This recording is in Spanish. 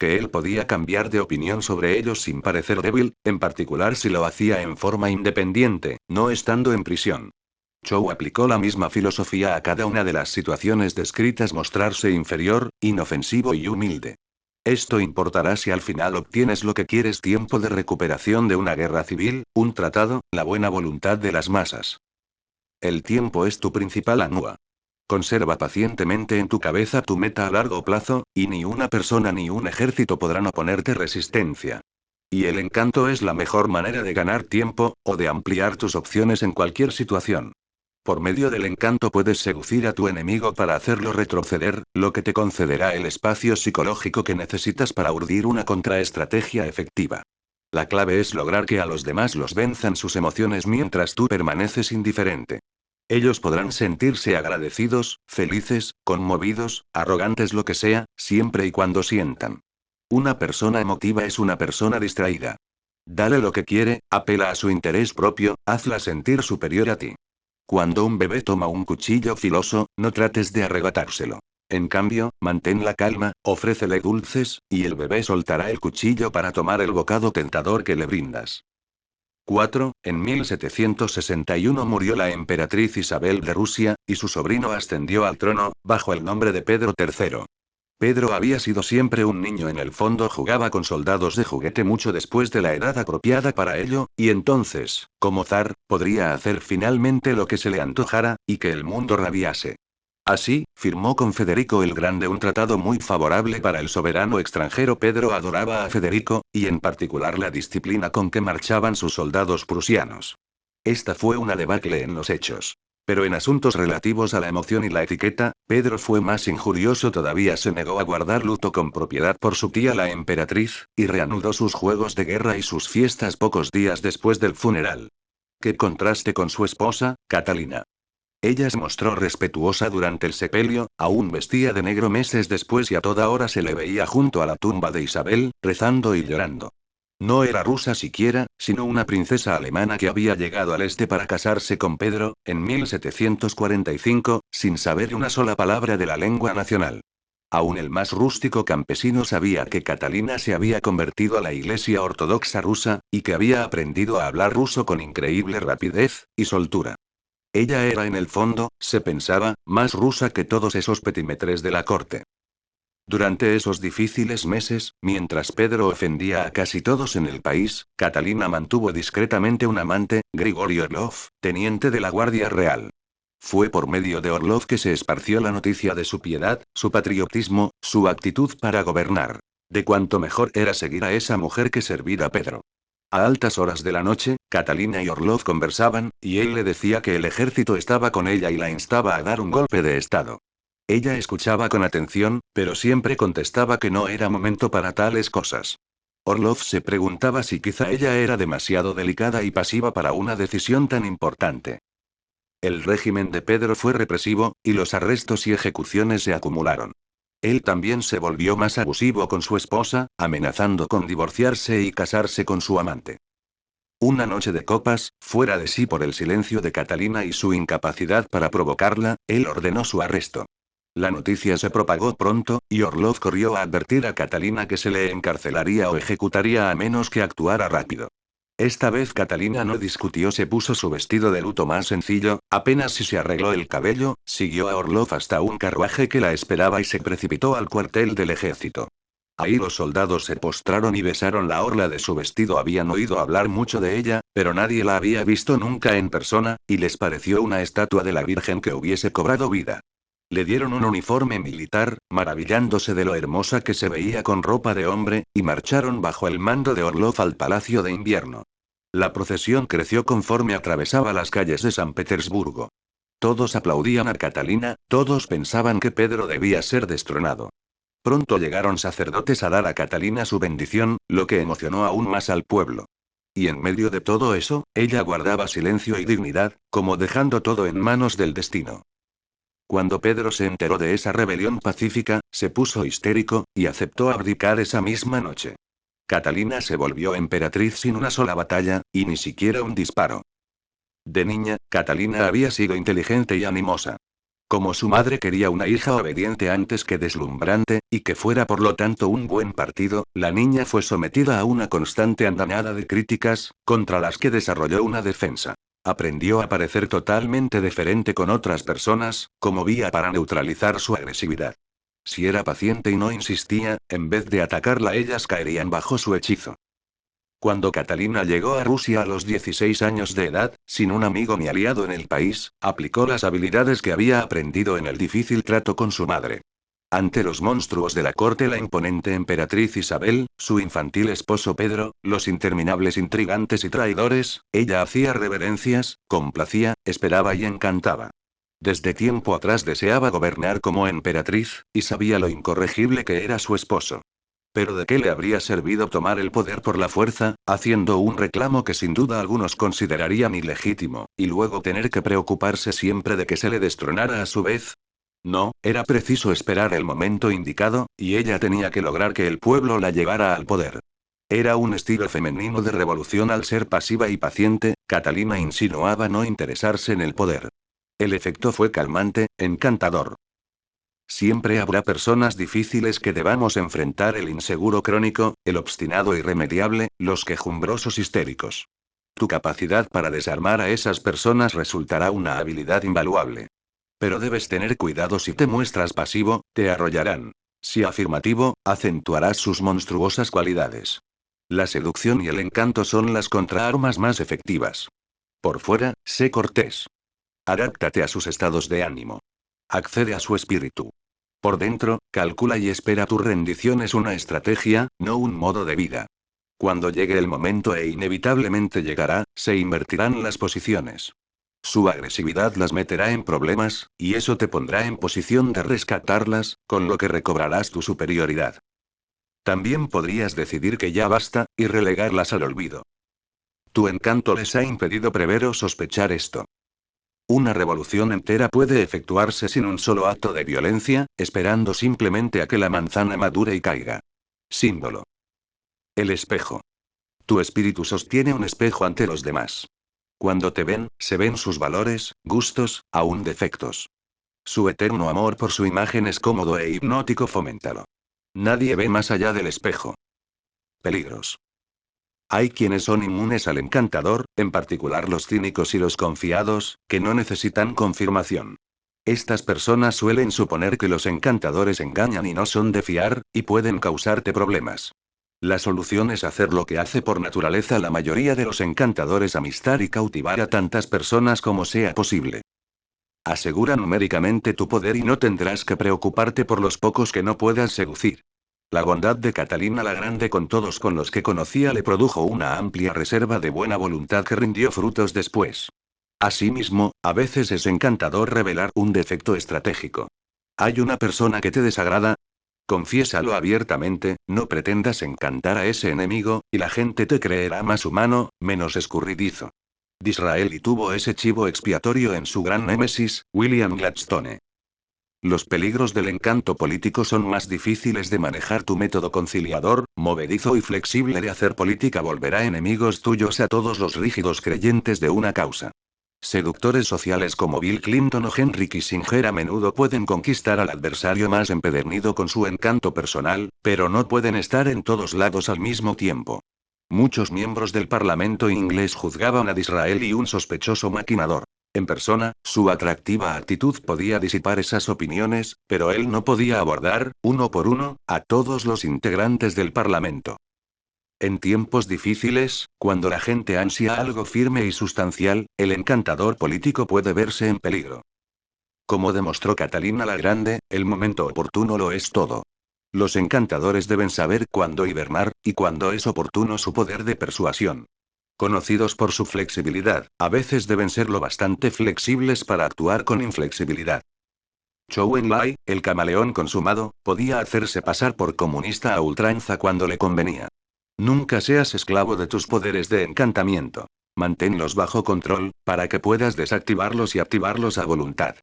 que él podía cambiar de opinión sobre ellos sin parecer débil, en particular si lo hacía en forma independiente, no estando en prisión. Chou aplicó la misma filosofía a cada una de las situaciones descritas: mostrarse inferior, inofensivo y humilde. Esto importará si al final obtienes lo que quieres: tiempo de recuperación de una guerra civil, un tratado, la buena voluntad de las masas. El tiempo es tu principal anua. Conserva pacientemente en tu cabeza tu meta a largo plazo, y ni una persona ni un ejército podrán oponerte resistencia. Y el encanto es la mejor manera de ganar tiempo, o de ampliar tus opciones en cualquier situación. Por medio del encanto puedes seducir a tu enemigo para hacerlo retroceder, lo que te concederá el espacio psicológico que necesitas para urdir una contraestrategia efectiva. La clave es lograr que a los demás los venzan sus emociones mientras tú permaneces indiferente. Ellos podrán sentirse agradecidos, felices, conmovidos, arrogantes, lo que sea, siempre y cuando sientan. Una persona emotiva es una persona distraída. Dale lo que quiere, apela a su interés propio, hazla sentir superior a ti. Cuando un bebé toma un cuchillo filoso, no trates de arrebatárselo. En cambio, mantén la calma, ofrécele dulces, y el bebé soltará el cuchillo para tomar el bocado tentador que le brindas. 4. En 1761 murió la emperatriz Isabel de Rusia, y su sobrino ascendió al trono, bajo el nombre de Pedro III. Pedro había sido siempre un niño: en el fondo jugaba con soldados de juguete mucho después de la edad apropiada para ello, y entonces, como zar, podría hacer finalmente lo que se le antojara, y que el mundo rabiase. Así, firmó con Federico el Grande un tratado muy favorable para el soberano extranjero. Pedro adoraba a Federico, y en particular la disciplina con que marchaban sus soldados prusianos. Esta fue una debacle en los hechos. Pero en asuntos relativos a la emoción y la etiqueta, Pedro fue más injurioso todavía: se negó a guardar luto con propiedad por su tía la emperatriz, y reanudó sus juegos de guerra y sus fiestas pocos días después del funeral. Qué contraste con su esposa, Catalina. Ella se mostró respetuosa durante el sepelio, aún vestía de negro meses después, y a toda hora se le veía junto a la tumba de Isabel, rezando y llorando. No era rusa siquiera, sino una princesa alemana que había llegado al este para casarse con Pedro, en 1745, sin saber una sola palabra de la lengua nacional. Aún el más rústico campesino sabía que Catalina se había convertido a la Iglesia Ortodoxa rusa, y que había aprendido a hablar ruso con increíble rapidez y soltura. Ella era en el fondo, se pensaba, más rusa que todos esos petimetres de la corte. Durante esos difíciles meses, mientras Pedro ofendía a casi todos en el país, Catalina mantuvo discretamente un amante, Grigori Orlov, teniente de la Guardia Real. Fue por medio de Orlov que se esparció la noticia de su piedad, su patriotismo, su actitud para gobernar. De cuánto mejor era seguir a esa mujer que servir a Pedro. A altas horas de la noche, Catalina y Orlov conversaban, y él le decía que el ejército estaba con ella y la instaba a dar un golpe de estado. Ella escuchaba con atención, pero siempre contestaba que no era momento para tales cosas. Orlov se preguntaba si quizá ella era demasiado delicada y pasiva para una decisión tan importante. El régimen de Pedro fue represivo, y los arrestos y ejecuciones se acumularon. Él también se volvió más abusivo con su esposa, amenazando con divorciarse y casarse con su amante. Una noche de copas, fuera de sí por el silencio de Catalina y su incapacidad para provocarla, él ordenó su arresto. La noticia se propagó pronto, y Orlov corrió a advertir a Catalina que se le encarcelaría o ejecutaría a menos que actuara rápido. Esta vez Catalina no discutió: se puso su vestido de luto más sencillo, apenas si se arregló el cabello, siguió a Orlov hasta un carruaje que la esperaba y se precipitó al cuartel del ejército. Ahí los soldados se postraron y besaron la orla de su vestido. Habían oído hablar mucho de ella, pero nadie la había visto nunca en persona, y les pareció una estatua de la Virgen que hubiese cobrado vida. Le dieron un uniforme militar, maravillándose de lo hermosa que se veía con ropa de hombre, y marcharon bajo el mando de Orlov al Palacio de Invierno. La procesión creció conforme atravesaba las calles de San Petersburgo. Todos aplaudían a Catalina, todos pensaban que Pedro debía ser destronado. Pronto llegaron sacerdotes a dar a Catalina su bendición, lo que emocionó aún más al pueblo. Y en medio de todo eso, ella guardaba silencio y dignidad, como dejando todo en manos del destino. Cuando Pedro se enteró de esa rebelión pacífica, se puso histérico, y aceptó abdicar esa misma noche. Catalina se volvió emperatriz sin una sola batalla, y ni siquiera un disparo. De niña, Catalina había sido inteligente y animosa. Como su madre quería una hija obediente antes que deslumbrante, y que fuera por lo tanto un buen partido, la niña fue sometida a una constante andanada de críticas, contra las que desarrolló una defensa. Aprendió a parecer totalmente diferente con otras personas, como vía para neutralizar su agresividad. Si era paciente y no insistía, en vez de atacarla ellas caerían bajo su hechizo. Cuando Catalina llegó a Rusia a los 16 años de edad, sin un amigo ni aliado en el país, aplicó las habilidades que había aprendido en el difícil trato con su madre. Ante los monstruos de la corte, la imponente emperatriz Isabel, su infantil esposo Pedro, los interminables intrigantes y traidores, ella hacía reverencias, complacía, esperaba y encantaba. Desde tiempo atrás deseaba gobernar como emperatriz, y sabía lo incorregible que era su esposo. Pero ¿de qué le habría servido tomar el poder por la fuerza, haciendo un reclamo que sin duda algunos considerarían ilegítimo, y luego tener que preocuparse siempre de que se le destronara a su vez? No, era preciso esperar el momento indicado, y ella tenía que lograr que el pueblo la llevara al poder. Era un estilo femenino de revolución. Al ser pasiva y paciente, Catalina insinuaba no interesarse en el poder. El efecto fue calmante, encantador. Siempre habrá personas difíciles que debamos enfrentar: el inseguro crónico, el obstinado irremediable, los quejumbrosos histéricos. Tu capacidad para desarmar a esas personas resultará una habilidad invaluable. Pero debes tener cuidado: si te muestras pasivo, te arrollarán. Si afirmativo, acentuarás sus monstruosas cualidades. La seducción y el encanto son las contraarmas más efectivas. Por fuera, sé cortés. Adáptate a sus estados de ánimo. Accede a su espíritu. Por dentro, calcula y espera. Tu rendición es una estrategia, no un modo de vida. Cuando llegue el momento, e inevitablemente llegará, se invertirán las posiciones. Su agresividad las meterá en problemas, y eso te pondrá en posición de rescatarlas, con lo que recobrarás tu superioridad. También podrías decidir que ya basta, y relegarlas al olvido. Tu encanto les ha impedido prever o sospechar esto. Una revolución entera puede efectuarse sin un solo acto de violencia, esperando simplemente a que la manzana madure y caiga. Símbolo. El espejo. Tu espíritu sostiene un espejo ante los demás. Cuando te ven, se ven sus valores, gustos, aún defectos. Su eterno amor por su imagen es cómodo e hipnótico. Foméntalo. Nadie ve más allá del espejo. Peligros. Hay quienes son inmunes al encantador, en particular los cínicos y los confiados, que no necesitan confirmación. Estas personas suelen suponer que los encantadores engañan y no son de fiar, y pueden causarte problemas. La solución es hacer lo que hace por naturaleza la mayoría de los encantadores: amistar y cautivar a tantas personas como sea posible. Asegura numéricamente tu poder y no tendrás que preocuparte por los pocos que no puedas seducir. La bondad de Catalina la Grande con todos con los que conocía le produjo una amplia reserva de buena voluntad que rindió frutos después. Asimismo, a veces es encantador revelar un defecto estratégico. ¿Hay una persona que te desagrada? Confiésalo abiertamente, no pretendas encantar a ese enemigo, y la gente te creerá más humano, menos escurridizo. Disraeli tuvo ese chivo expiatorio en su gran némesis, William Gladstone. Los peligros del encanto político son más difíciles de manejar. Tu método conciliador, movedizo y flexible de hacer política volverá enemigos tuyos a todos los rígidos creyentes de una causa. Seductores sociales como Bill Clinton o Henry Kissinger a menudo pueden conquistar al adversario más empedernido con su encanto personal, pero no pueden estar en todos lados al mismo tiempo. Muchos miembros del Parlamento inglés juzgaban a Disraeli un sospechoso maquinador. En persona, su atractiva actitud podía disipar esas opiniones, pero él no podía abordar, uno por uno, a todos los integrantes del Parlamento. En tiempos difíciles, cuando la gente ansia algo firme y sustancial, el encantador político puede verse en peligro. Como demostró Catalina la Grande, el momento oportuno lo es todo. Los encantadores deben saber cuándo hibernar, y cuándo es oportuno su poder de persuasión. Conocidos por su flexibilidad, a veces deben ser lo bastante flexibles para actuar con inflexibilidad. Zhou Enlai, el camaleón consumado, podía hacerse pasar por comunista a ultranza cuando le convenía. Nunca seas esclavo de tus poderes de encantamiento. Manténlos bajo control, para que puedas desactivarlos y activarlos a voluntad.